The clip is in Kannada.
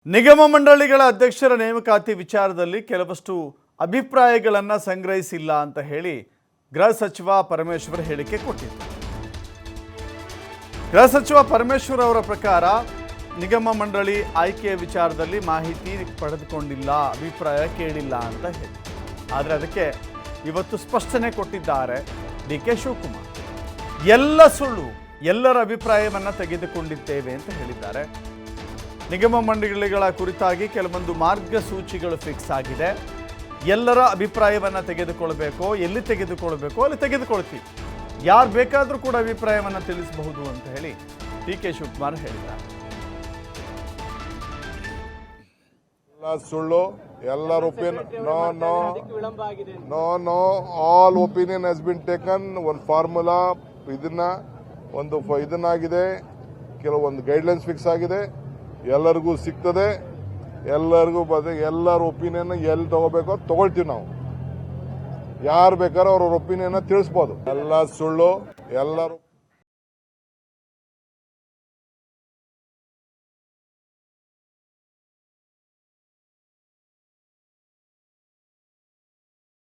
ನಿಗಮ ಮಂಡಳಿಗಳ ಅಧ್ಯಕ್ಷರ ನೇಮಕಾತಿ ವಿಚಾರದಲ್ಲಿ ಕೆಲವಷ್ಟು ಅಭಿಪ್ರಾಯಗಳನ್ನು ಸಂಗ್ರಹಿಸಿಲ್ಲ ಅಂತ ಹೇಳಿ ಗೃಹ ಸಚಿವ ಪರಮೇಶ್ವರ್ ಹೇಳಿಕೆ ಕೊಟ್ಟಿದ್ದಾರೆ. ಗೃಹ ಸಚಿವ ಪರಮೇಶ್ವರ್ ಅವರ ಪ್ರಕಾರ ನಿಗಮ ಮಂಡಳಿ ಆಯ್ಕೆಯ ವಿಚಾರದಲ್ಲಿ ಮಾಹಿತಿ ಪಡೆದುಕೊಂಡಿಲ್ಲ, ಅಭಿಪ್ರಾಯ ಕೇಳಿಲ್ಲ ಅಂತ ಹೇಳಿ. ಆದರೆ ಅದಕ್ಕೆ ಇವತ್ತು ಸ್ಪಷ್ಟನೆ ಕೊಟ್ಟಿದ್ದಾರೆ ಡಿ.ಕೆ. ಶಿವಕುಮಾರ್. ಎಲ್ಲ ಸುಳ್ಳು, ಎಲ್ಲರ ಅಭಿಪ್ರಾಯವನ್ನು ತೆಗೆದುಕೊಂಡಿದ್ದೇವೆ ಅಂತ ಹೇಳಿದ್ದಾರೆ. ನಿಗಮ ಮಂಡಳಿಗಳ ಕುರಿತಾಗಿ ಕೆಲವೊಂದು ಮಾರ್ಗಸೂಚಿಗಳು ಫಿಕ್ಸ್ ಆಗಿದೆ. ಎಲ್ಲರ ಅಭಿಪ್ರಾಯವನ್ನು ತೆಗೆದುಕೊಳ್ಳಬೇಕು, ಎಲ್ಲಿ ತೆಗೆದುಕೊಳ್ಳಬೇಕು ಅಲ್ಲಿ ತೆಗೆದುಕೊಳ್ತೀವಿ, ಯಾರು ಬೇಕಾದರೂ ಕೂಡ ಅಭಿಪ್ರಾಯವನ್ನು ತಿಳಿಸಬಹುದು ಅಂತ ಹೇಳಿ ಡಿ.ಕೆ. ಶಿವಕುಮಾರ್ ಹೇಳಿದ್ದಾರೆ. ಎಲ್ಲ ಸುಳ್ಳು, ಎಲ್ಲರ no all opinion has been taken. ಒಂದು ಫಾರ್ಮುಲಾ ಇದನ್ನಾಗಿದೆ, ಕೆಲವೊಂದು ಗೈಡ್ಲೈನ್ಸ್ ಫಿಕ್ಸ್ ಆಗಿದೆ, ಎಲ್ಲರಿಗೂ ಸಿಗ್ತದೆ. ಎಲ್ಲರಿಗೂ ಎಲ್ಲರ ಒಪಿನಿಯನ್ ಎಲ್ಲಿ ತಗೋಬೇಕೋ ತಗೊಳ್ತೀವಿ. ನಾವು ಯಾರು ಬೇಕಾದ್ರೂ ಅವ್ರ ಒಪಿನಿಯನ್ ತಿಳಿಸ್ಬೋದು. ಎಲ್ಲ ಸುಳ್ಳು, ಎಲ್ಲರೂ